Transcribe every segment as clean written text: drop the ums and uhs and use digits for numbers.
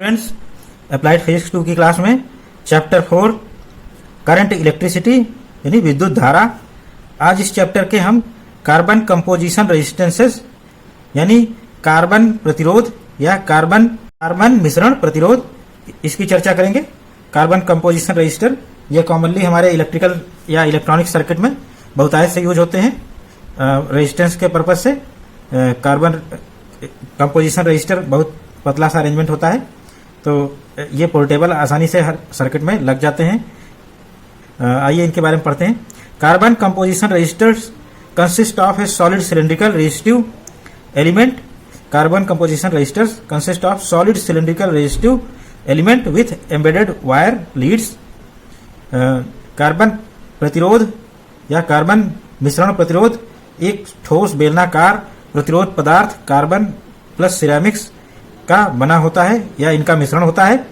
Friends, applied physics 2 की class में chapter 4 current electricity यानी विद्युत धारा। आज इस चैप्टर के हम कार्बन कंपोजिशन रेजिस्टेंसेस यानी कार्बन प्रतिरोध या कार्बन मिश्रण प्रतिरोध इसकी चर्चा करेंगे। कार्बन कंपोजिशन रजिस्टर ये कॉमनली हमारे इलेक्ट्रिकल या इलेक्ट्रॉनिक सर्किट में बहुतायत से यूज होते हैं रेजिस्टेंस के पर्पज से। कार्बन कंपोजिशन रजिस्टर बहुत पतला सा अरेंजमेंट होता है, तो ये पोर्टेबल आसानी से हर सर्किट में लग जाते हैं। आइए इनके बारे में पढ़ते हैं। Carbon composition resistors consist of a solid cylindrical resistive element. Carbon composition resistors consist of solid cylindrical resistive element with embedded wire leads. Carbon प्रतिरोध या कार्बन मिश्रण प्रतिरोध एक ठोस बेलनाकार प्रतिरोध पदार्थ कार्बन प्लस सिरेमिक्स का बना होता है या इनका मिश्रण होता है,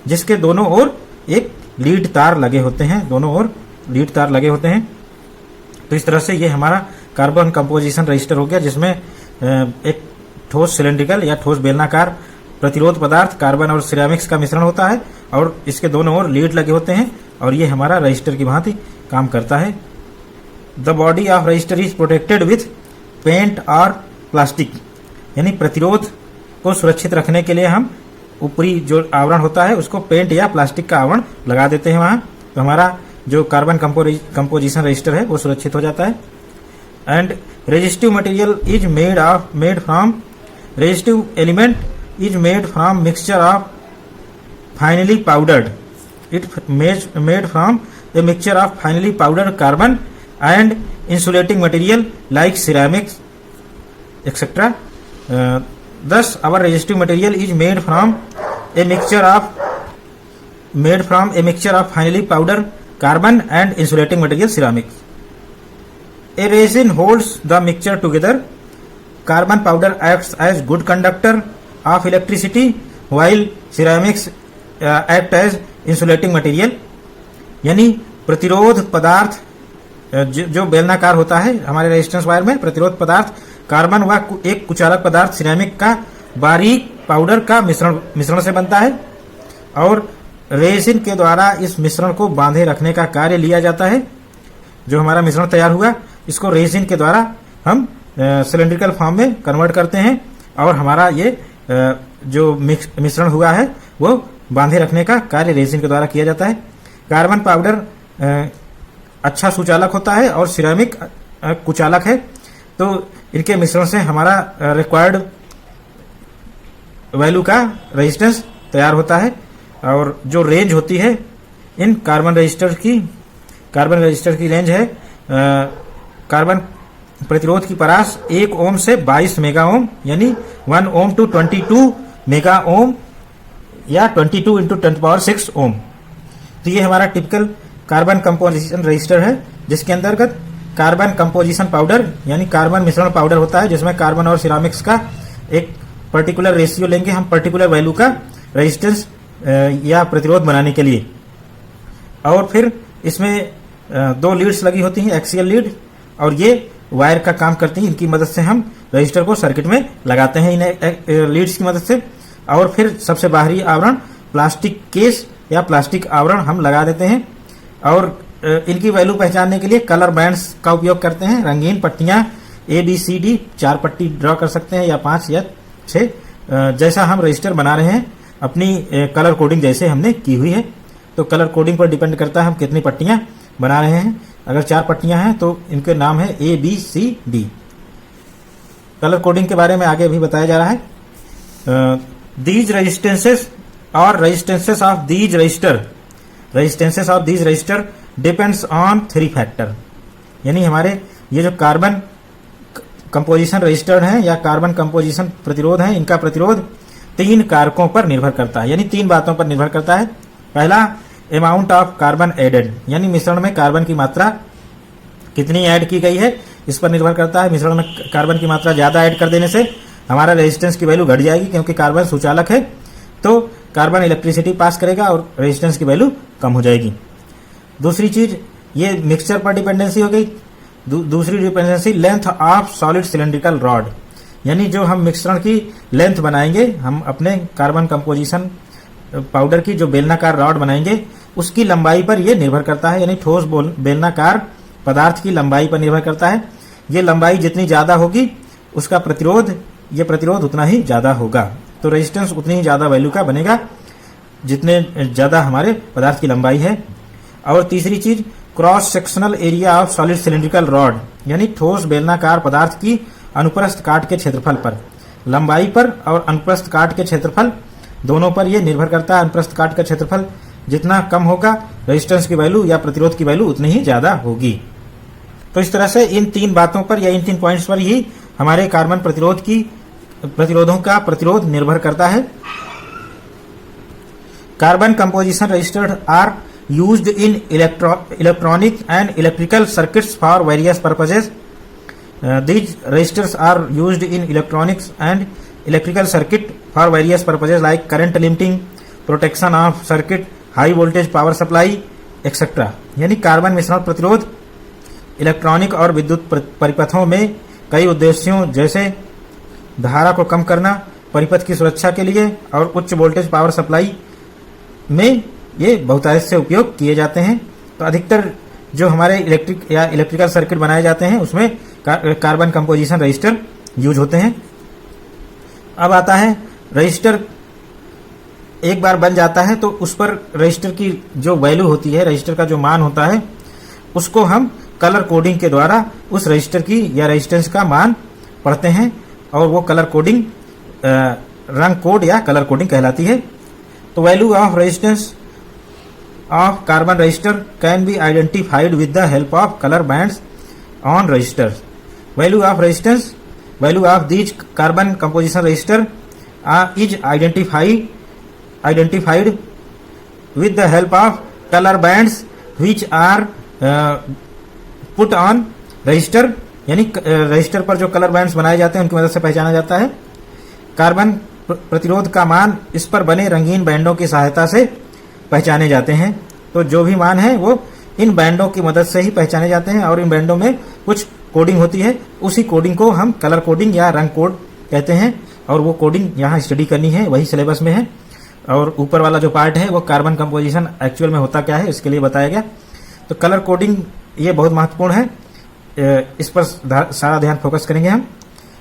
जिसके दोनों ओर एक लीड तार लगे होते हैं। दोनों ओर लीड तार लगे होते हैं। तो इस तरह से ये हमारा कार्बन कंपोजिशन रजिस्टर हो गया, जिसमें एक ठोस सिलेंड्रिकल या ठोस बेलनाकार प्रतिरोध पदार्थ कार्बन और सिरेमिक्स का मिश्रण होता है और इसके दोनों ओर लीड लगे होते हैं और ये हमारा रजिस्टर की भांति काम करता है। The body of resistor is protected with paint और प्लास्टिक, यानी प्रतिरोध को सुरक्षित रखने के लिए हम ऊपरी जो आवरण होता है उसको पेंट या प्लास्टिक का आवरण लगा देते हैं वहां, तो हमारा जो कार्बन कंपोजिशन रजिस्टर है वो सुरक्षित हो जाता है। And resistive material is made from resistive element is made from mixture of finally powdered made from a mixture of finally powdered carbon and insulating material like ceramics etcetera. Thus, our resistive material is made from a mixture of finely powdered carbon and insulating material ceramics. A resin holds the mixture together. Carbon powder acts as good conductor of electricity, while ceramics act as insulating material. यानी प्रतिरोध पदार्थ जो बेलनाकार होता है हमारे resistance wire में, प्रतिरोध पदार्थ कार्बन व एक कुचालक पदार्थ सिरेमिक का बारीक पाउडर का मिश्रण से बनता है और रेजिन के द्वारा इस मिश्रण को बांधे रखने का कार्य लिया जाता है। जो हमारा मिश्रण तैयार हुआ इसको रेजिन के द्वारा हम सिलेंड्रिकल फॉर्म में कन्वर्ट करते हैं और हमारा ये जो मिश्रण हुआ है वो बांधे रखने का कार्य रेजिन के द्वारा किया जाता है। कार्बन पाउडर अच्छा सुचालक होता है और सिरेमिक कुचालक है, तो इनके मिश्रण से हमारा रिक्वायर्ड वैल्यू का रेजिस्टेंस तैयार होता है। और जो रेंज होती है इन कार्बन रजिस्टर की रेंज है कार्बन प्रतिरोध की परास 1 ओम से 22 मेगा ओम, यानी 1 ओम टू 22 मेगा ओम या 22 इंटू 10⁶ ओम। तो ये हमारा टिपिकल कार्बन कंपोजिशन रजिस्टर है, जिसके अंतर्गत कार्बन कंपोजिशन पाउडर यानी कार्बन मिश्रण पाउडर होता है, जिसमें कार्बन और सिरेमिक्स का एक पर्टिकुलर रेशियो लेंगे हम पर्टिकुलर वैल्यू का रेजिस्टेंस या प्रतिरोध बनाने के लिए। और फिर इसमें 2 लीड्स लगी होती हैं, एक्सियल लीड, और ये वायर का काम करती हैं। इनकी मदद से हम रजिस्टर को सर्किट में लगाते हैं इन लीड्स की मदद से। और फिर सबसे बाहरी आवरण प्लास्टिक केस या प्लास्टिक आवरण हम लगा देते हैं और इनकी वैल्यू पहचानने के लिए कलर बैंड्स का उपयोग करते हैं। रंगीन पट्टियां ABCD 4 पट्टी ड्रॉ कर सकते हैं या 5 या 6, जैसा हम रजिस्टर बना रहे हैं अपनी कलर कोडिंग जैसे हमने की हुई है। तो कलर कोडिंग पर डिपेंड करता है हम कितनी पट्टियां बना रहे हैं। अगर 4 पट्टियां हैं तो इनके नाम है ABCD। कलर कोडिंग के बारे में आगे भी बताया जा रहा है। दीज रेजिस्टेंसेस और resistances of these register depends on 3 factor, यानी हमारे ये जो कार्बन कंपोजिशन रजिस्टर हैं या कार्बन कंपोजिशन प्रतिरोध हैं, इनका प्रतिरोध 3 कारकों पर निर्भर करता है, यानी 3 बातों पर निर्भर करता है। पहला, अमाउंट ऑफ कार्बन एडेड, यानी मिश्रण में कार्बन की मात्रा कितनी ऐड की गई है इस पर निर्भर करता है। मिश्रण में कार्बन की मात्रा ज्यादा ऐड कर देने से हमारा रेजिस्टेंस की वैल्यू घट जाएगी, क्योंकि कार्बन सुचालक है, तो कार्बन इलेक्ट्रिसिटी पास करेगा और रेजिस्टेंस की वैल्यू कम हो जाएगी। दूसरी चीज, ये मिक्सचर पर डिपेंडेंसी हो गई। दूसरी dependency, length of solid cylindrical rod, यानी जो हम मिश्रण की लेंथ बनाएंगे हम अपने कार्बन कंपोजिशन पाउडर की जो बेलनाकार रॉड बनाएंगे उसकी लंबाई पर यह निर्भर करता है, यानी ठोस बेलनाकार पदार्थ की लंबाई पर निर्भर करता है। ये लंबाई जितनी ज्यादा होगी उसका प्रतिरोध उतना ही ज्यादा होगा। तो रेजिस्टेंस उतनी ही ज्यादा वैल्यू का बनेगा जितने ज्यादा हमारे पदार्थ की लंबाई है। और तीसरी चीज, cross sectional area of solid cylindrical rod, यानी ठोस बेलनाकार पदार्थ की अनुप्रस्थ काट के क्षेत्रफल पर, लंबाई पर और अनुप्रस्थ काट के क्षेत्रफल दोनों पर यह निर्भर करता है। अनुप्रस्थ काट का क्षेत्रफल जितना कम होगा रेजिस्टेंस की वैल्यू या प्रतिरोध की वैल्यू उतनी ही ज्यादा होगी। तो इस तरह से इन 3 बातों पर या इन 3 पॉइंट्स पर ही हमारे कार्बन प्रतिरोधों का प्रतिरोध निर्भर करता है। Carbon composition resistors are used in electronic and electrical circuits for various purposes. These resistors are used in electronics and electrical circuit for various purposes like current limiting, protection of circuit, high voltage power supply, etc. यानी carbon मिश्रण प्रतिरोध electronic और विद्युत परिपथों में कई उद्देश्यों जैसे धारा को कम करना, परिपथ की सुरक्षा के लिए और उच्च वोल्टेज पावर सप्लाई में ये बहुतायत से उपयोग किए जाते हैं। तो अधिकतर जो हमारे इलेक्ट्रिक या इलेक्ट्रिकल सर्किट बनाए जाते हैं उसमें कार्बन कंपोजिशन रजिस्टर यूज होते हैं। अब आता है रजिस्टर एक बार बन जाता है तो उस पर रजिस्टर की जो वैल्यू होती है, रजिस्टर का जो मान होता है, उसको हम कलर कोडिंग के द्वारा उस रजिस्टर की या रेजिस्टेंस का मान पढ़ते हैं और वो कलर कोडिंग रंग कोड या कलर कोडिंग कहलाती है। तो value of resistance of carbon register can be identified with the help of color bands on registers. Value of resistance, value of these carbon composition register is identified with the help of color bands which are put on register, यानी register पर जो colour bands बनाए जाते हैं उनकी मदद से पहचाना जाता है। कार्बन प्रतिरोध का मान इस पर बने रंगीन बैंडों की सहायता से पहचाने जाते हैं। तो जो भी मान है वो इन बैंडों की मदद से ही पहचाने जाते हैं और इन बैंडों में कुछ कोडिंग होती है, उसी कोडिंग को हम कलर कोडिंग या रंग कोड कहते हैं। और वो कोडिंग यहाँ स्टडी करनी है, वही सिलेबस में है। और ऊपर वाला जो पार्ट है वो कार्बन कंपोजिशन एक्चुअल में होता क्या है इसके लिए बताया गया। तो कलर कोडिंग ये बहुत महत्वपूर्ण है, इस पर सारा ध्यान फोकस करेंगे हम।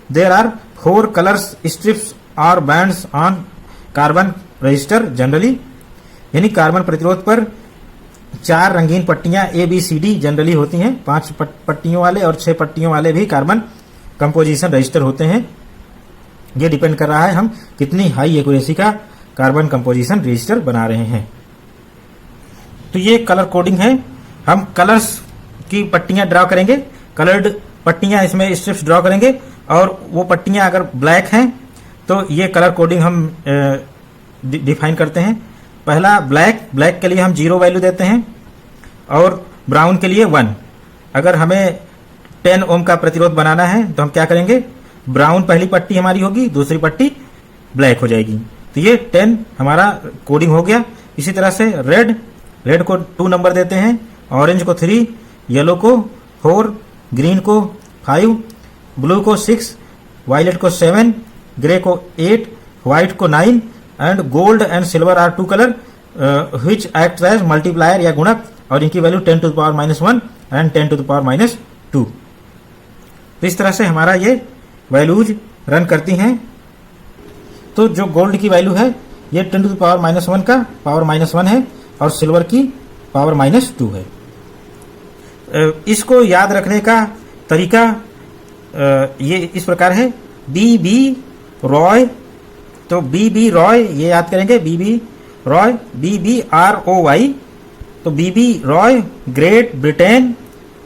देयर आर 4 कलर्स स्ट्रिप्स और bands on carbon register generally, यानी कार्बन प्रतिरोध पर 4 रंगीन पट्टियां ABCD जनरली होती हैं। 5 पट्टियों वाले और 6 पट्टियों वाले भी कार्बन कंपोजिशन रजिस्टर होते हैं। ये डिपेंड कर रहा है हम कितनी हाई एक्यूरेसी का कार्बन कंपोजिशन रजिस्टर बना रहे हैं। तो ये कलर कोडिंग है। हम कलर्स की पट्टियां ड्रॉ करेंगे, कलर्ड पट्टियां इसमें स्ट्रिप्स ड्रॉ करेंगे और वो पट्टियां अगर ब्लैक हैं तो ये कलर कोडिंग हम डिफाइन करते हैं। पहला ब्लैक के लिए हम 0 वैल्यू देते हैं और ब्राउन के लिए 1। अगर हमें 10 ओम का प्रतिरोध बनाना है तो हम क्या करेंगे, ब्राउन पहली पट्टी हमारी होगी, दूसरी पट्टी ब्लैक हो जाएगी। तो ये 10 हमारा कोडिंग हो गया। इसी तरह से रेड को 2 नंबर देते हैं, ऑरेंज को 3, येलो को 4, ग्रीन को 5, ब्लू को 6, वायलेट को 7, ग्रे को 8, व्हाइट को 9 and gold and silver are 2 colour which act as multiplier या गुणक और इनकी value 10 to the power -1 and 10 to the power -2। तो इस तरह से हमारा ये वैल्यूज रन करती हैं। तो जो गोल्ड की वैल्यू है ये 10 to the power -1 का पावर -1 है और सिल्वर की पावर -2 है। इसको याद रखने का तरीका ये इस प्रकार है, BB रॉय। तो BB रॉय ये याद करेंगे, BB रॉय, BBROY। तो BB Roy great Britain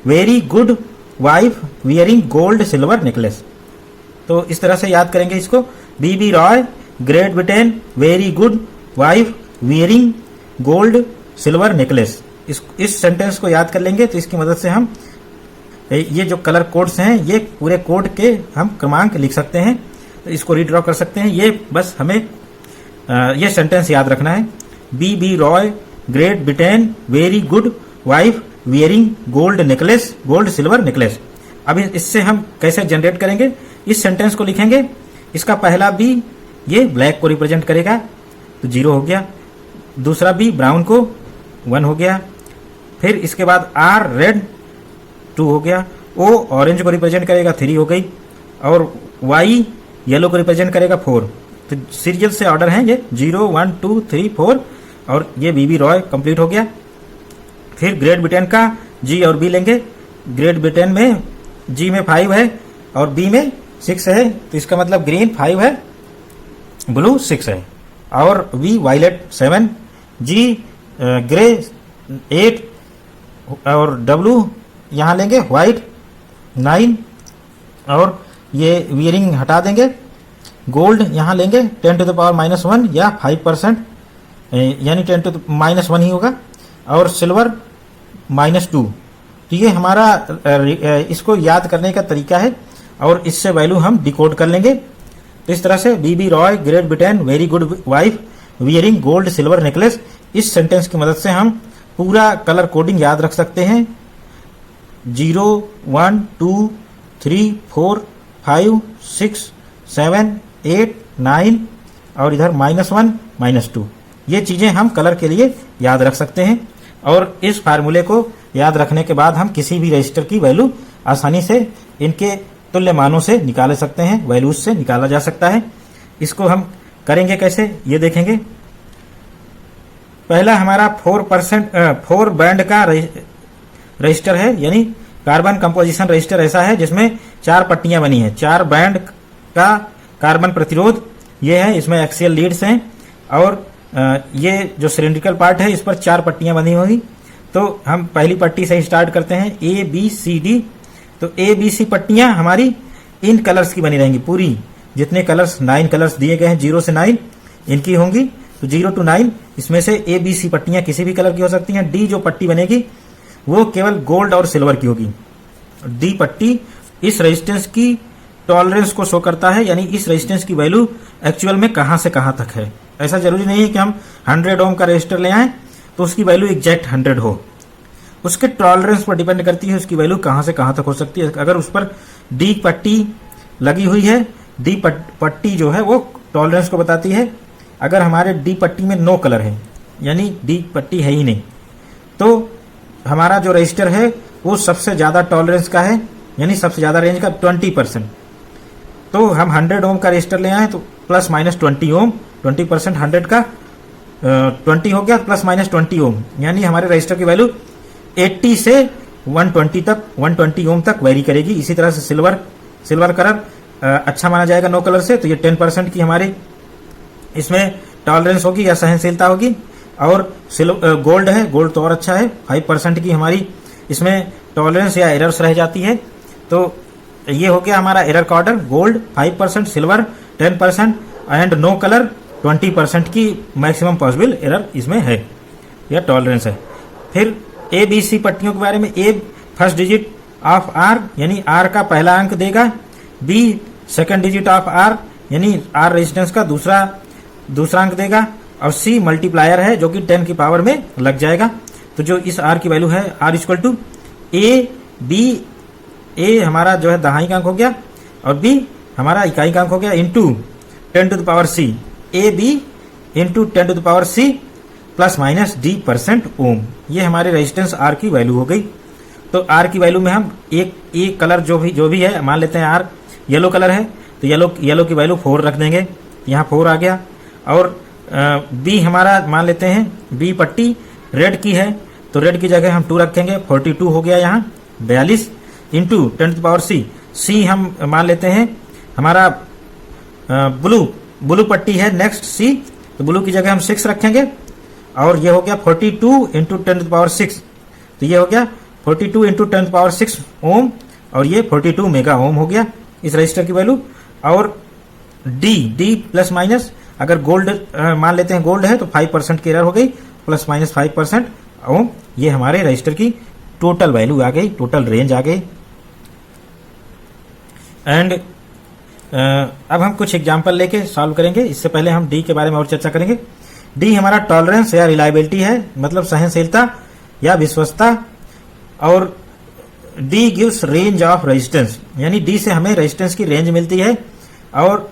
very good wife wearing gold silver necklace. तो इस तरह से याद करेंगे इसको, BB Roy great Britain very good wife wearing gold silver necklace. इस सेंटेंस को याद कर लेंगे तो इसकी मदद से हम ये जो कलर कोड्स हैं ये पूरे कोड के हम क्रमांक लिख सकते हैं, तो इसको रीड्रॉ कर सकते हैं। ये बस हमें ये सेंटेंस याद रखना है, BB Roy great Britain very good wife wearing gold necklace, gold silver necklace. अब इससे हम कैसे जनरेट करेंगे, इस सेंटेंस को लिखेंगे। इसका पहला B ये ब्लैक को रिप्रेजेंट करेगा तो 0 हो गया, दूसरा बी ब्राउन को 1 हो गया। फिर इसके बाद आर रेड 2 हो गया। ओ ऑरेंज को रिप्रेजेंट करेगा 3 हो गई। और वाई येलो को रिप्रेजेंट करेगा 4। तो सीरियल से ऑर्डर है ये 0 1 2 3 4 और ये बीबी रॉय कंप्लीट हो गया। फिर ग्रेट ब्रिटेन का जी और बी लेंगे। ग्रेट ब्रिटेन में जी में 5 है और बी में 6 है, तो इसका मतलब ग्रीन 5 है, ब्लू 6 है। और वी वायलेट 7, जी ग्रे 8 और डब्लू यहाँ लेंगे व्हाइट 9 और ये वियरिंग हटा देंगे। गोल्ड यहाँ लेंगे 10 टू द पावर -1 या 5%, यानी 10 टू द -1 ही होगा। और सिल्वर -2। तो ये हमारा इसको याद करने का तरीका है और इससे वैल्यू हम डिकोड कर लेंगे। तो इस तरह से BB Roy great Britain very good wife wearing gold silver necklace, इस सेंटेंस की मदद से हम पूरा कलर कोडिंग याद रख सकते हैं। 0 1 2 3 4 5 6 7 8 9 और इधर -1 -2, ये चीजें हम कलर के लिए याद रख सकते हैं। और इस फार्मूले को याद रखने के बाद हम किसी भी रजिस्टर की वैल्यू आसानी से इनके तुल्य मानों से निकाल सकते हैं, वैल्यूज से निकाला जा सकता है। इसको हम करेंगे कैसे ये देखेंगे। पहला हमारा 4 बैंड का रजिस्टर है, यानी कार्बन कंपोजिशन रजिस्टर ऐसा है जिसमें 4 पट्टियां बनी है। 4 बैंड का कार्बन प्रतिरोध ये है, इसमें एक्सियल लीड्स हैं और ये जो सिलिंड्रिकल पार्ट है इस पर 4 पट्टियां बनी होगी। तो हम पहली पट्टी से ही स्टार्ट करते हैं, ए बी सी डी। तो ए बी सी पट्टियां हमारी इन कलर्स की बनी रहेंगी, पूरी जितने कलर्स 9 कलर्स दिए गए हैं 0 से 9 इनकी होंगी। तो 0 to 9 इसमें से ए बी सी पट्टियां किसी भी कलर की हो सकती हैं। डी जो पट्टी बनेगी वो केवल गोल्ड और सिल्वर की होगी। डी पट्टी इस रेजिस्टेंस की टॉलरेंस को शो करता है, यानी इस रेजिस्टेंस की वैल्यू एक्चुअल में कहां से कहां तक है। ऐसा जरूरी नहीं है कि हम 100 ओम का रेजिस्टर ले आए तो उसकी वैल्यू एग्जैक्ट 100 हो, उसके टॉलरेंस पर डिपेंड करती है उसकी वैल्यू कहां से कहां तक हो सकती है। अगर उस पर डी पट्टी लगी हुई है, डी पट्टी जो है वो टॉलरेंस को बताती है। अगर हमारे डी पट्टी में नो कलर है, यानी डी पट्टी है ही नहीं, तो हमारा जो रजिस्टर है वो सबसे ज्यादा टॉलरेंस का है, यानी सबसे ज्यादा रेंज का 20%। तो हम 100 ओम का रजिस्टर ले आए तो ±20 ओम, 20% 100 का 20 हो गया, ±20 ओम, यानी हमारे रजिस्टर की वैल्यू 80 से 120 तक 120 ओम तक वेरी करेगी। इसी तरह से सिल्वर कलर अच्छा माना जाएगा नो कलर से, तो ये 10% की हमारी इसमें टॉलरेंस होगी या सहनशीलता होगी। और गोल्ड है, गोल्ड तो और अच्छा है, 5% की हमारी इसमें टॉलरेंस या एरर्स रह जाती है। तो ये हो गया हमारा एरर का order, gold 5%, silver 10% and no colour 20% की मैक्सिमम पॉसिबल एरर इसमें है या टॉलरेंस है। फिर ए बी सी पट्टियों के बारे में, A first digit of R यानी आर का पहला अंक देगा, B second digit of R यानी आर रेजिस्टेंस का दूसरा अंक देगा, और सी मल्टीप्लायर है जो कि 10 की पावर में लग जाएगा। तो जो इस आर की वैल्यू है R equal to A B, A हमारा जो है दहाई का अंक हो गया और बी हमारा इकाई का अंक हो गया, into 10 to the power C, A B into 10 to the power C ±d% ohm. ये हमारे रेजिस्टेंस आर की वैल्यू हो गई। तो आर की वैल्यू में हम एक कलर जो भी है, मान लेते हैं आर येलो कलर है तो येलो की वैल्यू 4 रख देंगे, यहाँ 4 आ गया। और बी हमारा मान लेते हैं, बी पट्टी रेड की है तो रेड की जगह हम 2 रखेंगे, 42 हो गया यहाँ 42 into 10 to the power C. सी हम मान लेते हैं हमारा ब्लू पट्टी है नेक्स्ट सी, तो ब्लू की जगह हम 6 रखेंगे और ये हो गया 42 इंटू 10 टू द पावर 6, तो ये हो गया 42 इंटू 10 टू द पावर 6 ओम और ये 42 मेगा ओम हो गया इस रजिस्टर की वैल्यू। और डी प्लस माइनस, अगर गोल्ड मान लेते हैं गोल्ड है तो 5% की एरर हो गई, ±5% ओम। ये हमारे रजिस्टर की टोटल वैल्यू आ गई, टोटल रेंज आ गई। एंड अब हम कुछ एग्जांपल लेके सॉल्व करेंगे। इससे पहले हम डी के बारे में और चर्चा करेंगे। डी हमारा टॉलरेंस या रिलायबिलिटी है, मतलब सहनशीलता या विश्वसता। और D gives range of resistance, यानी डी से हमें रेजिस्टेंस की रेंज मिलती है। और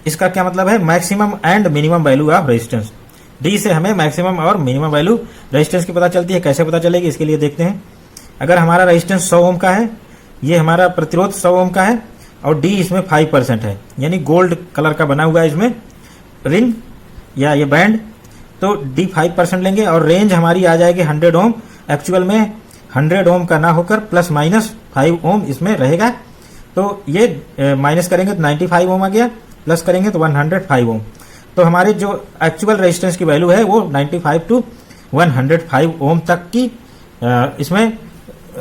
इसका क्या मतलब है, maximum and minimum value of resistance. D से हमें मैक्सिमम और मिनिमम वैल्यू रेजिस्टेंस की पता चलती है। कैसे पता चलेगी इसके लिए देखते हैं। अगर हमारा रेजिस्टेंस 100 ओम का है, ये हमारा प्रतिरोध 100 ओम का है और डी इसमें 5% है, यानी गोल्ड कलर का बना हुआ है इसमें रिंग या ये बैंड, तो डी 5% लेंगे और रेंज हमारी आ जाएगी 100 ओम। एक्चुअल में 100 ओम का ना होकर प्लस माइनस 5 ओम इसमें रहेगा, तो ये माइनस करेंगे तो 95 ओम आ गया, प्लस करेंगे तो 105 ओम। तो हमारे जो एक्चुअल रेजिस्टेंस की वैल्यू है वो 95 टू 105 ओम तक की इसमें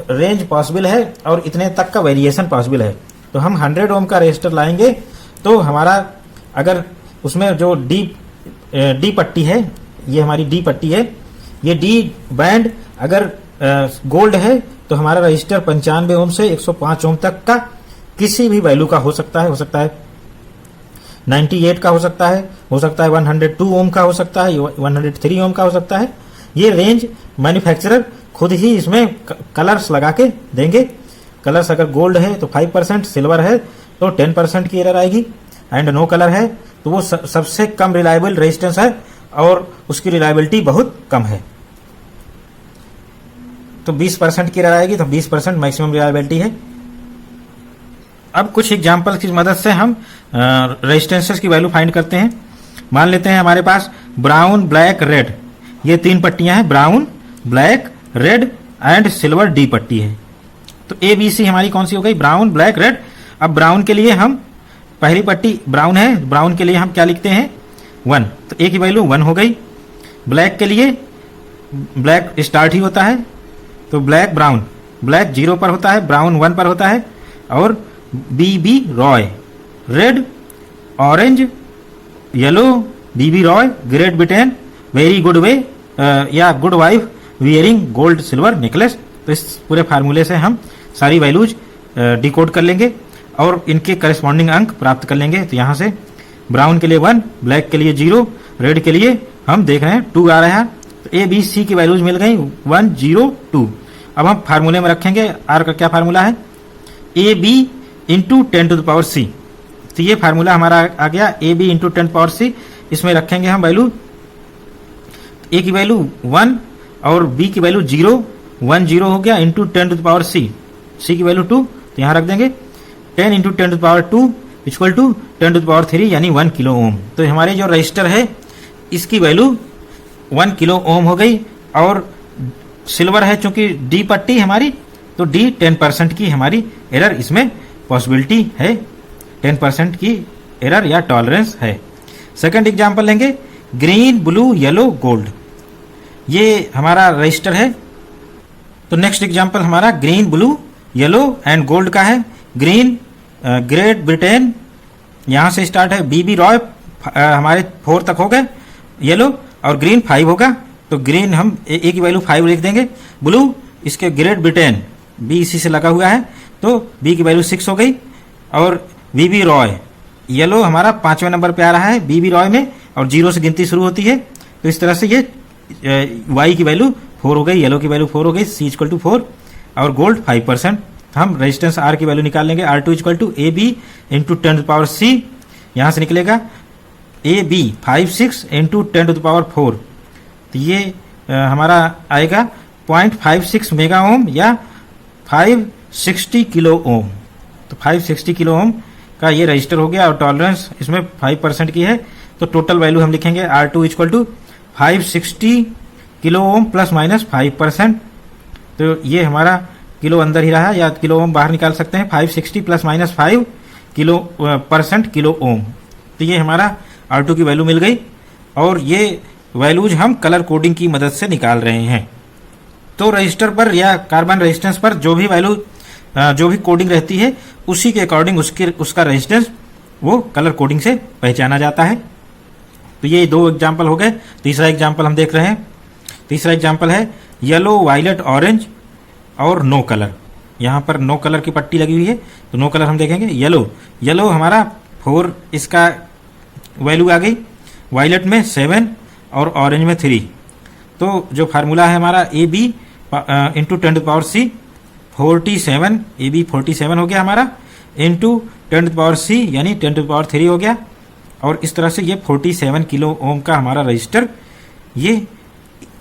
रेंज पॉसिबल है और इतने तक का वेरिएशन पॉसिबल है। तो हम 100 ओम का रेजिस्टर लाएंगे तो हमारा अगर उसमें जो डी पट्टी है, ये हमारी डी पट्टी है, ये डी बैंड अगर गोल्ड है तो हमारा रजिस्टर 95 ओम से 105 ओम तक का किसी भी वैल्यू का हो सकता है 98 का हो सकता है 102 ओम का हो सकता है, 103 ओम का हो सकता है। ये रेंज मैन्युफैक्चरर खुद ही इसमें कलर्स लगा के देंगे। कलर्स अगर गोल्ड है तो 5%, सिल्वर है तो 10% की एरर आएगी, एंड नो कलर है तो वो सबसे कम रिलायबल रेजिस्टेंस है और उसकी रिलायबिलिटी बहुत कम है। तो 20% की एरर आएगी तो 20% मैक्सिमम रिलायबिलिटी है। अब कुछ एग्जाम्पल की मदद से हम रेजिस्टेंसेस की वैल्यू फाइंड करते हैं। मान लेते हैं हमारे पास ब्राउन, ब्लैक, रेड, ये 3 पट्टियां हैं, brown, black, red and silver D पट्टी है। तो ए बी सी हमारी कौन सी हो गई? Brown, black, red. अब ब्राउन के लिए हम पहली पट्टी ब्राउन है, ब्राउन के लिए हम क्या लिखते हैं? 1, तो ए की वैल्यू 1 हो गई। ब्लैक के लिए ब्लैक स्टार्ट ही होता है तो ब्लैक ब्राउन, ब्लैक 0 पर होता है, ब्राउन 1 पर होता है, और BB Roy. Red, orange, yellow, BB Roy, great Britain, very good way या good wife wearing gold silver necklace. तो इस पूरे फार्मूले से हम सारी वैल्यूज डिकोड कर लेंगे और इनके करस्पॉन्डिंग अंक प्राप्त कर लेंगे। तो यहाँ से ब्राउन के लिए 1, ब्लैक के लिए 0, रेड के लिए हम देख रहे हैं 2 आ रहा है। तो ए बी सी की वैल्यूज मिल गई 1, 0, 2। अब हम फार्मूले में रखेंगे, आर का क्या फार्मूला है? A B into 10 to the power C. तो ये फार्मूला हमारा आ गया A B into 10 power C. इसमें रखेंगे हम वैल्यू, ए की वैल्यू 1 और बी की वैल्यू 0, 1 0 हो गया, into 10 to the power C, C की वैल्यू 2, तो यहाँ रख देंगे 10 into 10 to the power 2 equal to 10 to the power 3 यानी 1 किलो ओम। तो हमारे जो रजिस्टर है इसकी वैल्यू 1 किलो ओम हो गई। और सिल्वर है चूंकि डी पट्टी हमारी, तो डी 10% की हमारी एरर इसमें पॉसिबिलिटी है, 10% की एरर या टॉलरेंस है। सेकंड एग्जांपल लेंगे, ग्रीन, ब्लू, येलो, गोल्ड। ये हमारा रजिस्टर है। तो नेक्स्ट एग्जांपल हमारा green, blue, yellow and gold का है। ग्रीन ग्रेट ब्रिटेन, यहाँ से स्टार्ट है, बीबी रॉय हमारे 4 तक हो गए, येलो और ग्रीन 5 होगा, तो ग्रीन हम ए की वैल्यू 5 लिख देंगे। ब्लू इसके ग्रेट ब्रिटेन, बी इसी से लगा हुआ है तो बी की वैल्यू 6 हो गई। और बीबी रॉय, येलो हमारा 5वें नंबर पे आ रहा है बीबी रॉय में, और 0 से गिनती शुरू होती है, तो इस तरह से ये वाई की वैल्यू 4 हो गई, येलो की वैल्यू 4 हो गई, सी इक्वल टू 4 और गोल्ड 5%। हम रेजिस्टेंस आर की वैल्यू निकाल लेंगे, R2 equal to A B into 10 to the power C, यहाँ से निकलेगा A B 56 into 10 to the power 4, तो ये हमारा आएगा 0.56 मेगा ओम या 560 किलो ओम। तो 560 किलो ओम का ये रजिस्टर हो गया और टॉलरेंस इसमें 5% की है। तो टोटल वैल्यू हम लिखेंगे R2 equal to 560 kilo ohm plus minus 5%। तो ये हमारा किलो अंदर ही रहा या किलो ओम बाहर निकाल सकते हैं, 560 plus minus 5 kilo % kilo ohm. तो ये हमारा R2 की वैल्यू मिल गई और ये वैल्यूज हम कलर कोडिंग की मदद से निकाल रहे हैं। तो रजिस्टर पर या कार्बन रेजिस्टेंस पर जो भी वैल्यू जो भी कोडिंग रहती है उसी के अकॉर्डिंग उसका रेजिस्टेंस वो कलर कोडिंग से पहचाना जाता है। तो ये 2 एग्जाम्पल हो गए। तीसरा एग्जाम्पल हम देख रहे हैं। तीसरा एग्जाम्पल है येलो, वायलेट, ऑरेंज और नो कलर। यहाँ पर नो कलर की पट्टी लगी हुई है, तो नो कलर हम देखेंगे। येलो हमारा 4 इसका वैल्यू आ गई, वायलेट में 7 और ऑरेंज में 3। तो जो फार्मूला है हमारा A B into 10 to the power C 47, A B 47 हो गया हमारा, into 10 to the power C यानी 10 टू द पावर 3 हो गया। और इस तरह से ये 47 किलो ओम का हमारा रजिस्टर ये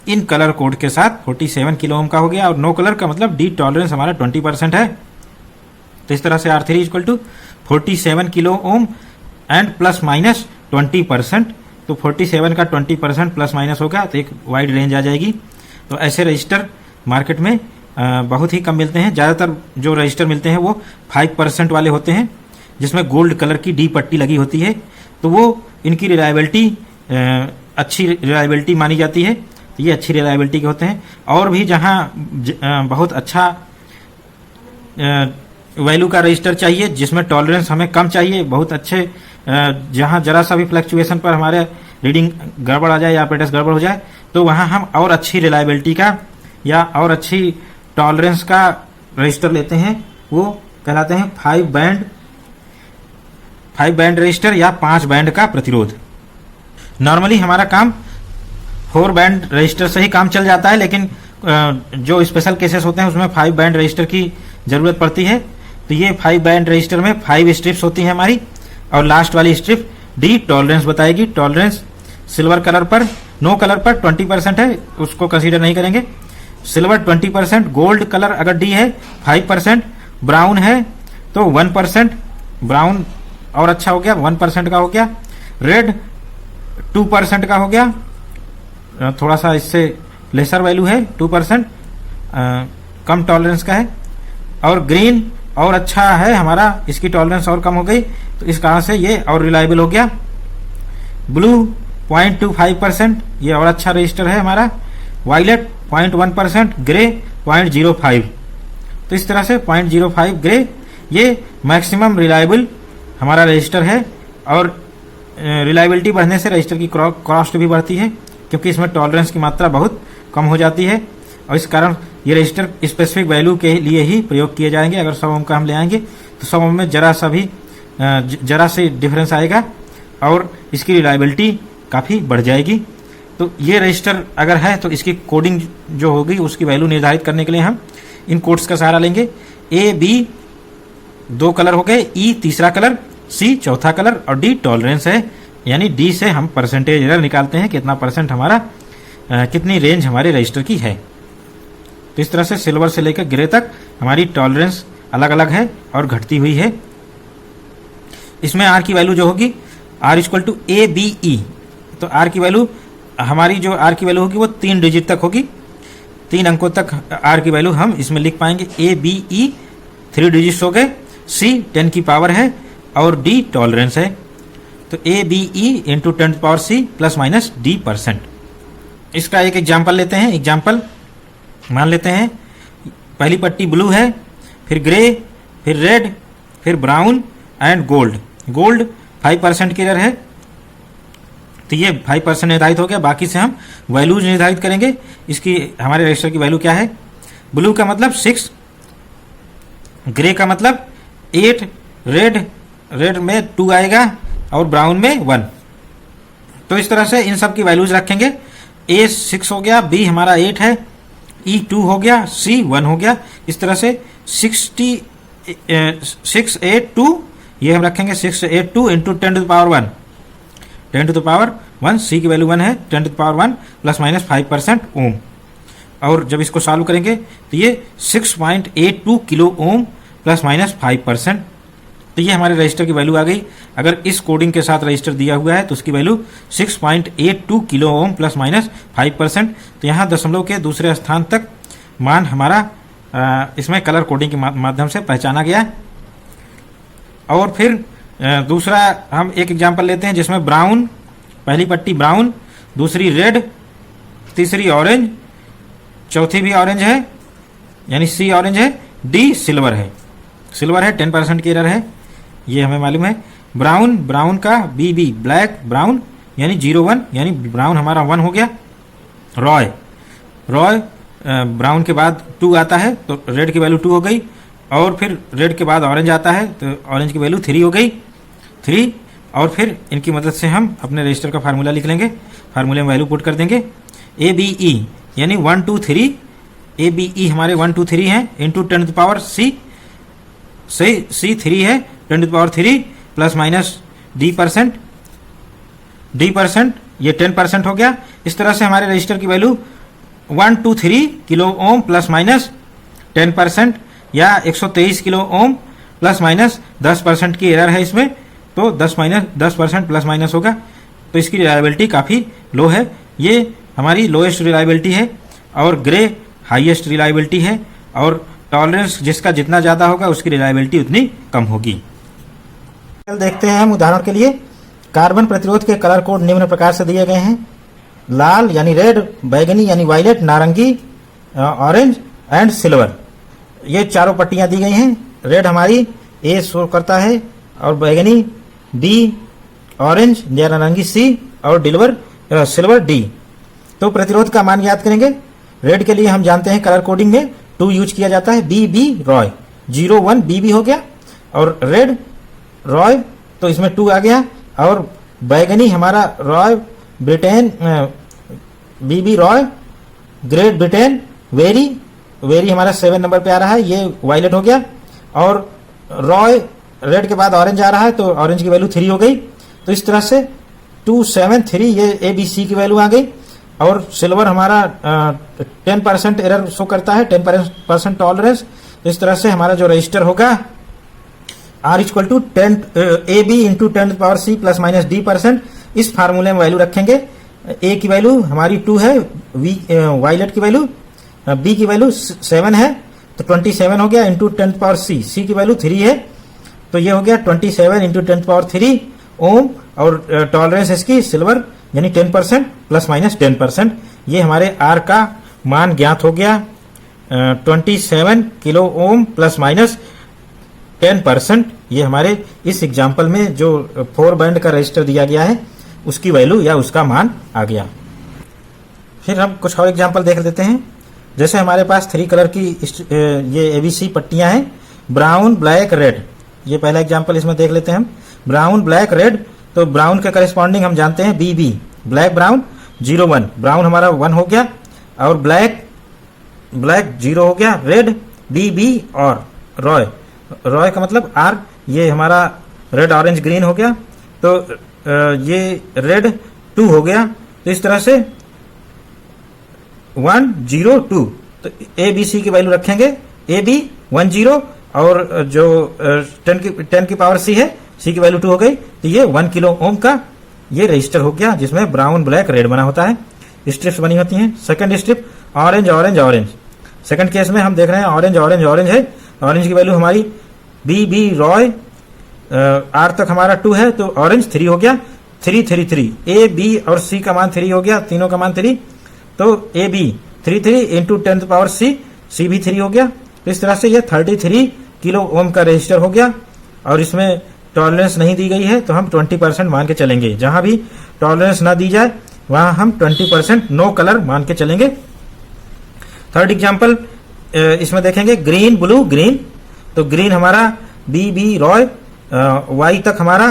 इन कलर कोड के साथ 47 किलो ओम का हो गया। और नो कलर का मतलब डी टॉलरेंस हमारा 20% है। तो इस तरह से R3 equal to 47 kilo ohm and plus minus 20%। तो 47 का 20% प्लस माइनस होगा तो एक वाइड रेंज आ जाएगी। तो ऐसे रजिस्टर मार्केट में बहुत ही कम मिलते हैं। ज़्यादातर जो रजिस्टर मिलते हैं वो 5% वाले होते हैं, जिसमें गोल्ड कलर की डी पट्टी लगी होती है। तो वो इनकी रिलायबिलिटी अच्छी रिलायबिलिटी मानी जाती है। तो ये अच्छी रिलायबिलिटी के होते हैं। और भी जहाँ बहुत अच्छा वैल्यू का रजिस्टर चाहिए, जिसमें टॉलरेंस हमें कम चाहिए, बहुत अच्छे जहाँ जरा सा भी फ्लक्चुएशन पर हमारे रीडिंग गड़बड़ आ जाए या एपरेटस गड़बड़ हो जाए, तो वहाँ हम और अच्छी रिलायबिलिटी का या और अच्छी टॉलरेंस का रजिस्टर लेते हैं। वो कहलाते हैं 5 बैंड रजिस्टर या 5 बैंड का प्रतिरोध। नॉर्मली हमारा काम 4 बैंड रजिस्टर से ही काम चल जाता है, लेकिन जो स्पेशल केसेस होते हैं उसमें 5 बैंड रजिस्टर की जरूरत पड़ती है। तो ये 5 बैंड रजिस्टर में 5 स्ट्रिप्स होती हैं हमारी, और लास्ट वाली स्ट्रिप डी टॉलरेंस बताएगी। टॉलरेंस सिल्वर कलर पर, नो कलर पर 20% है, उसको कंसीडर नहीं करेंगे। सिल्वर 20%, गोल्ड कलर अगर डी है 5%, ब्राउन है तो 1%, ब्राउन और अच्छा हो गया 1% का हो गया। रेड 2% का हो गया, थोड़ा सा इससे लेसर वैल्यू है 2%, कम टॉलरेंस का है। और ग्रीन और अच्छा है हमारा, इसकी टॉलरेंस और कम हो गई, तो इस कारण से ये और रिलायबल हो गया। ब्लू 0.25%, ये और अच्छा रजिस्टर है हमारा। Violet 0.1%, grey 0.05। तो इस तरह से 0.05 ग्रे ये मैक्सिमम रिलायबल हमारा रजिस्टर है। और रिलायबिलिटी बढ़ने से रजिस्टर की कॉस्ट भी बढ़ती है, क्योंकि इसमें टॉलरेंस की मात्रा बहुत कम हो जाती है। और इस कारण ये रजिस्टर स्पेसिफिक वैल्यू के लिए ही प्रयोग किए जाएंगे। अगर 100 ओम का हम ले आएंगे तो 100 ओम में जरा से डिफरेंस आएगा और इसकी रिलायबिलिटी काफ़ी बढ़ जाएगी। तो ये रजिस्टर अगर है तो इसकी कोडिंग जो होगी उसकी वैल्यू निर्धारित करने के लिए हम इन कोड्स का सहारा लेंगे। ए बी 2 कलर हो गए, ई तीसरा कलर, सी चौथा कलर और डी टॉलरेंस है। यानी डी से हम परसेंटेज एरर निकालते हैं, कितना परसेंट हमारा कितनी रेंज हमारे रजिस्टर की है। तो इस तरह से सिल्वर से लेकर ग्रे तक हमारी टॉलरेंस अलग अलग है और घटती हुई है। इसमें आर की वैल्यू जो होगी R equal to A B E. तो आर की वैल्यू हमारी जो आर की वैल्यू होगी वो 3 डिजिट तक होगी, 3 अंकों तक आर की वैल्यू हम इसमें लिख पाएंगे। ए बी ई 3 डिजिट्स हो गए, सी 10 की पावर है और डी टॉलरेंस है। तो A B E into 10 power C plus minus D %। इसका एक एग्जाम्पल लेते हैं। एग्जाम्पल मान लेते हैं पहली पट्टी ब्लू है, फिर ग्रे, फिर रेड, फिर ब्राउन एंड गोल्ड। गोल्ड 5% की एरर है, तो ये 5% निर्धारित हो गया। बाकी से हम वैल्यूज निर्धारित करेंगे। इसकी हमारे रजिस्टर की वैल्यू क्या है? ब्लू का मतलब 6, ग्रे का मतलब 8, रेड में 2 आएगा और ब्राउन में 1। तो इस तरह से इन सब की वैल्यूज रखेंगे। ए 6 हो गया, बी हमारा 8 है, ई 2 हो गया, सी 1 हो गया। इस तरह से 682 ये हम रखेंगे। 682 into 10 to the power 1, 10 to the power 1, C की वैल्यू 1 है, 10 to the power 1 plus minus 5% ohm. और जब इसको सॉल्व करेंगे तो ये 6.82 किलो ओम प्लस माइनस 5%। तो ये हमारे रजिस्टर की वैल्यू आ गई। अगर इस कोडिंग के साथ रजिस्टर दिया हुआ है तो उसकी value 6.82 kilo ohm plus minus 5%। तो यहाँ दशमलव के दूसरे स्थान तक मान हमारा इसमें कलर कोडिंग के माध्यम से पहचाना गया। और फिर दूसरा हम एक एग्जांपल लेते हैं जिसमें ब्राउन, पहली पट्टी ब्राउन, दूसरी रेड, तीसरी ऑरेंज, चौथी भी ऑरेंज है यानी सी ऑरेंज है, डी सिल्वर है। सिल्वर है, 10% की एरर है, ये हमें मालूम है। ब्राउन का बी ब्लैक ब्राउन यानी 01 यानी ब्राउन हमारा 1 हो गया। रॉय ब्राउन के बाद 2 आता है तो रेड की वैल्यू 2 हो गई। और फिर रेड के बाद ऑरेंज आता है तो ऑरेंज की वैल्यू 3 हो गई, 3। और फिर इनकी मदद से हम अपने रजिस्टर का फार्मूला लिख लेंगे। फार्मूले में वैल्यू पुट कर देंगे। ए बी ई यानी 1 2 3, ए बी ई हमारे 1 2 3 हैं into 10 to the power C 3 है, 10 to the power 3 plus minus D % ये 10% हो गया। इस तरह से हमारे रजिस्टर की value 123 kilo ohm plus minus 10% या 123 किलो ओम प्लस माइनस 10% की एरर है इसमें, तो 10% प्लस माइनस होगा, तो इसकी रिलायबिलिटी काफ़ी लो है। ये हमारी लोएस्ट रिलायबिलिटी है और ग्रे हाईएस्ट रिलायबिलिटी है, और टॉलरेंस जिसका जितना ज़्यादा होगा उसकी रिलायबिलिटी उतनी कम होगी। चल देखते हैं हम उदाहरण के लिए। कार्बन प्रतिरोध के कलर कोड निम्न प्रकार से दिए गए हैं। लाल यानी रेड, बैगनी यानी वायलेट, नारंगी, ऑरेंज एंड सिल्वर, ये चारों पट्टियां दी गई हैं। रेड हमारी ए शो करता है, और बैगनी बी, ऑरेंज या नारंगी सी, और सिल्वर डी। तो प्रतिरोध का मान याद करेंगे। रेड के लिए हम जानते हैं कलर कोडिंग में 2 यूज किया जाता है, बी बी रॉय, 01 बी हो गया, और रेड रॉय तो इसमें 2 आ गया, और बैगनी हमारा रॉय ब्रिटेन, बीबी रॉय, ग्रेट ब्रिटेन, वेरी हमारा 7 नंबर पे आ रहा है, ये वायलेट हो गया, और रॉय रेड के बाद ऑरेंज आ रहा है, तो ऑरेंज की वैल्यू 3 हो गई। तो इस तरह से 2 7 3 ये ए बी सी की वैल्यू आ गई। और सिल्वर हमारा 10% एरर शो करता है, 10% टॉलरेंस। तो इस तरह से हमारा जो रजिस्टर होगा R equal to 10 A B into 10⁻C plus minus D%, इस फार्मूले में वैल्यू रखेंगे। ए की वैल्यू हमारी 2 है, वायलेट की वैल्यू, बी की वैल्यू 7 है, तो 27 हो गया इंटू 10⁻C, सी की वैल्यू 3 है, तो ये हो गया 27 इंटू 10⁻3 ओम, और टॉलरेंस इसकी सिल्वर यानी 10% प्लस माइनस 10%। ये हमारे आर का मान ज्ञात हो गया 27 किलो ओम प्लस माइनस 10%। ये हमारे इस एग्जाम्पल में जो 4 बैंड का रजिस्टर दिया गया है उसकी वैल्यू या उसका मान आ गया। फिर हम कुछ और एग्जाम्पल देख लेते हैं। जैसे हमारे पास 3 कलर की ये एबीसी पट्टियां हैं, ब्राउन, ब्लैक, रेड। ये पहला एग्जाम्पल इसमें देख लेते हैं हम। ब्राउन, ब्लैक, रेड, तो ब्राउन के करस्पॉन्डिंग हम जानते हैं B B, black brown 01, brown हमारा 1 हो गया, और ब्लैक 0 हो गया, रेड बी बी, और रॉय का मतलब आर, ये हमारा रेड ऑरेंज ग्रीन हो गया, तो ये रेड 2 हो गया। तो इस तरह से 1 0 2, तो ए बी सी की वैल्यू रखेंगे, ए बी 1 0, और जो 10 की पावर सी है, सी की वैल्यू 2 हो गई, तो ये 1 किलो ओम का ये रजिस्टर हो गया, जिसमें ब्राउन, ब्लैक, रेड बना होता है, स्ट्रिप्स बनी होती हैं। Second strip orange orange orange, second case में हम देख रहे हैं ऑरेंज ऑरेंज ऑरेंज है, ऑरेंज की वैल्यू हमारी बी बी रॉय, आर तक हमारा 2 है, तो ऑरेंज 3 हो गया, 3 3 3, ए बी और सी का मान 3 हो गया, तीनों का मान 3, तो ए बी 3 3 इंटू 10⁻C, सी भी 3 हो गया। तो इस तरह से ये 33 किलो ओम का रजिस्टर हो गया, और इसमें टॉलरेंस नहीं दी गई है, तो हम 20% मान के चलेंगे। जहां भी टॉलरेंस ना दी जाए वहां हम 20% नो कलर मान के चलेंगे। थर्ड एग्जांपल इसमें देखेंगे ग्रीन, ब्लू, ग्रीन, तो ग्रीन हमारा बी बी रॉय, वाई तक हमारा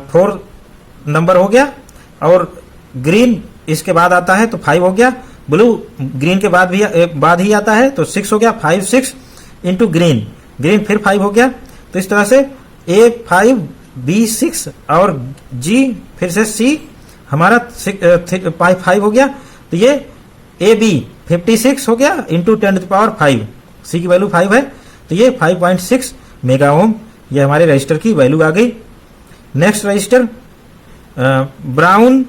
4 नंबर हो गया, और ग्रीन इसके बाद आता है तो 5 हो गया, ब्लू ग्रीन के बाद ही आता है तो 6 हो गया, 5 6 इंटू ग्रीन, ग्रीन फिर 5 हो गया। तो इस तरह से ए 5 बी 6 और जी फिर से सी हमारा 5 हो गया, तो ये ए बी 56 हो गया इंटू 10⁻5, सी की वैल्यू 5 है, तो ये 5.6 मेगा ओम, ये हमारे रजिस्टर की वैल्यू आ गई। Next register brown,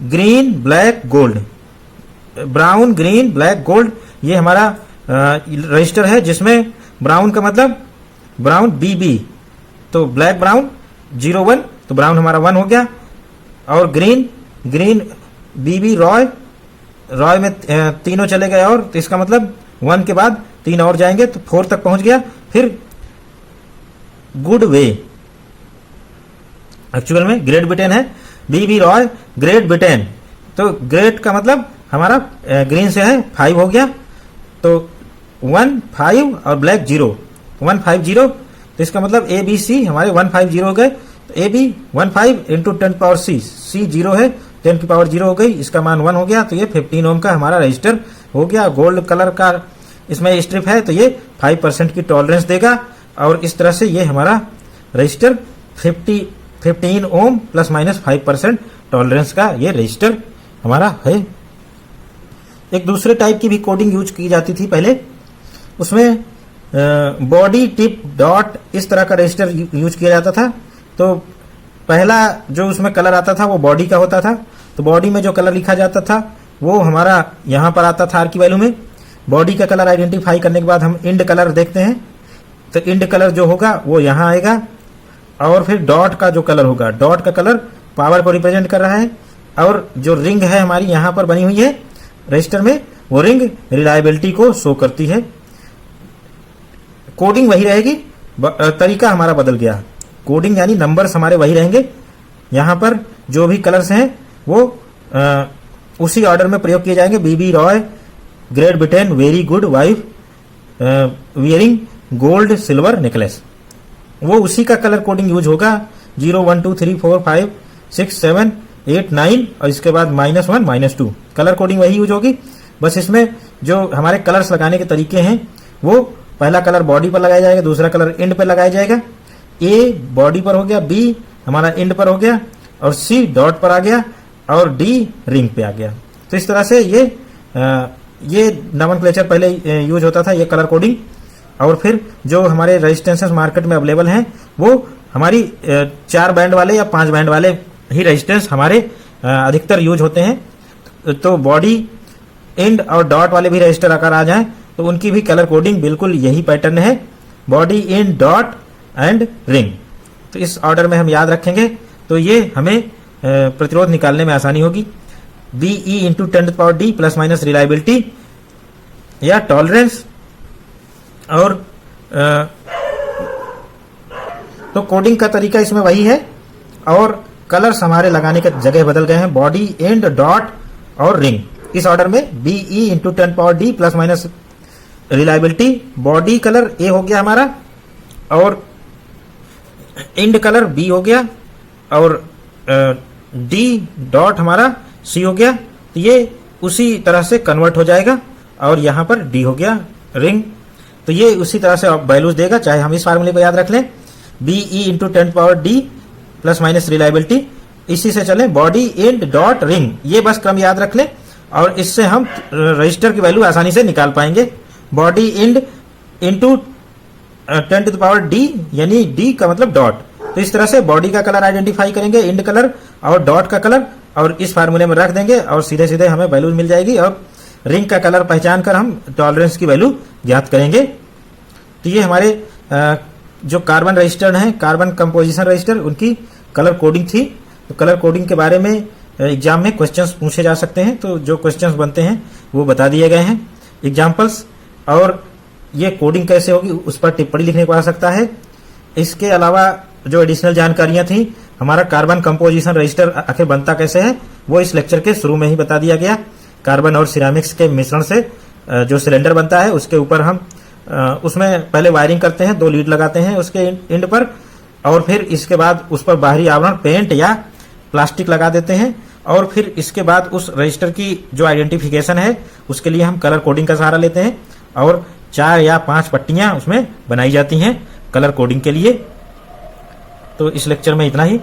green, black, gold, brown, green, black, gold, ये हमारा रजिस्टर है, जिसमें ब्राउन का मतलब ब्राउन बी बी, तो ब्लैक ब्राउन 01, तो ब्राउन हमारा 1 हो गया, और ग्रीन बी बी रॉय में तीनों चले गए, और तो इसका मतलब 1 के बाद 3 और जाएंगे तो 4 तक पहुंच गया। फिर गुड वे, एक्चुअल में ग्रेट ब्रिटेन है, B B Roy, great Britain, तो ग्रेट का मतलब हमारा ग्रीन से है 5 हो गया, तो 1 5 और ब्लैक 0, 1 5 0, तो इसका मतलब ए बी सी हमारे 1 5 0 हो गए, तो ए बी 1 5 इंटू 10⁻C, सी 0 है, 10 की पावर 0 हो गई, इसका मान 1 हो गया, तो ये 15 ओम का हमारा रजिस्टर हो गया। गोल्ड कलर का इसमें स्ट्रिप है, तो ये 5% की टॉलरेंस देगा, और इस तरह से ये हमारा रजिस्टर 15 ओम प्लस माइनस 5% टॉलरेंस का ये रजिस्टर हमारा है। एक दूसरे टाइप की भी कोडिंग यूज की जाती थी पहले, उसमें बॉडी टिप डॉट इस तरह का रजिस्टर यूज किया जाता था। तो पहला जो उसमें कलर आता था वो बॉडी का होता था, तो बॉडी में जो कलर लिखा जाता था वो हमारा यहाँ पर आता था आर की वैल्यू में। बॉडी का कलर आइडेंटिफाई करने के बाद हम इंड कलर देखते हैं, तो इंड कलर जो होगा वो यहाँ आएगा। और फिर डॉट का जो कलर होगा, डॉट का कलर पावर को रिप्रेजेंट कर रहा है, और जो रिंग है हमारी यहाँ पर बनी हुई है रजिस्टर में, वो रिंग रिलायबिलिटी को शो करती है। कोडिंग वही रहेगी, तरीका हमारा बदल गया। कोडिंग यानी नंबर्स हमारे वही रहेंगे, यहाँ पर जो भी कलर्स हैं वो उसी ऑर्डर में प्रयोग किए जाएंगे। BB Roy, great Britain, very good wife, wearing gold silver necklace, वो उसी का कलर कोडिंग यूज होगा। 0 1 2 3 4 5 6 7 8 9 और इसके बाद -1 -2 कलर कोडिंग वही यूज होगी। बस इसमें जो हमारे कलर्स लगाने के तरीके हैं वो पहला कलर बॉडी पर लगाया जाएगा, दूसरा कलर एंड पर लगाया जाएगा। ए बॉडी पर हो गया, बी हमारा एंड पर हो गया, और सी डॉट पर आ गया, और डी रिंग पे आ गया। तो इस तरह से ये नॉमेनक्लेचर पहले यूज होता था, ये कलर कोडिंग। और फिर जो हमारे रेजिस्टेंसेस मार्केट में अवेलेबल हैं वो हमारी 4 बैंड वाले या 5 बैंड वाले ही रेजिस्टेंस हमारे अधिकतर यूज होते हैं। तो बॉडी एंड और डॉट वाले भी रजिस्टर अगर आ जाएं तो उनकी भी कलर कोडिंग बिल्कुल यही पैटर्न है, body and dot and ring. तो इस ऑर्डर में हम याद रखेंगे तो ये हमें प्रतिरोध निकालने में आसानी होगी। B E into 10⁻D plus minus reliability या टॉलरेंस। और तो कोडिंग का तरीका इसमें वही है, और कलर्स हमारे लगाने के जगह बदल गए हैं, बॉडी एंड डॉट और रिंग इस ऑर्डर में। BE into 10⁻D plus minus reliability, body colour A हो गया हमारा, और एंड कलर बी हो गया, और डी डॉट हमारा सी हो गया। तो ये उसी तरह से कन्वर्ट हो जाएगा, और यहां पर डी हो गया रिंग। तो ये उसी तरह से वैल्यूज देगा, चाहे हम इस फार्मूले को याद रख लें, B E into 10⁻D plus minus reliability, इसी से चलें बॉडी एंड डॉट रिंग, ये बस क्रम याद रख लें, और इससे हम रजिस्टर की वैल्यू आसानी से निकाल पाएंगे। बॉडी एंड इंटू 10⁻D यानी D का मतलब डॉट। तो इस तरह से बॉडी का कलर आइडेंटिफाई करेंगे, एंड कलर और डॉट का कलर, और इस फार्मूले में रख देंगे, और सीधे सीधे हमें वैल्यू मिल जाएगी। और रिंग का कलर पहचान कर हम टॉलरेंस की वैल्यू ज्ञात करेंगे। तो ये हमारे जो कार्बन रजिस्टर हैं, कार्बन कंपोजिशन रजिस्टर, उनकी कलर कोडिंग थी। तो कलर कोडिंग के बारे में एग्जाम में क्वेश्चंस पूछे जा सकते हैं, तो जो क्वेश्चंस बनते हैं वो बता दिए गए हैं एग्जाम्पल्स, और ये कोडिंग कैसे होगी उस पर टिप्पणी लिखने को आ सकता है। इसके अलावा जो एडिशनल जानकारियां थी, हमारा कार्बन कंपोजिशन रजिस्टर आखिर बनता कैसे है, वो इस लेक्चर के शुरू में ही बता दिया गया। कार्बन और सिरामिक्स के मिश्रण से जो सिलेंडर बनता है उसके ऊपर हम उसमें पहले वायरिंग करते हैं, 2 लीड लगाते हैं उसके एंड पर, और फिर इसके बाद उस पर बाहरी आवरण पेंट या प्लास्टिक लगा देते हैं, और फिर इसके बाद उस रजिस्टर की जो आइडेंटिफिकेशन है उसके लिए हम कलर कोडिंग का सहारा लेते हैं, और 4 या 5 पट्टियां उसमें बनाई जाती हैं कलर कोडिंग के लिए। तो इस लेक्चर में इतना ही।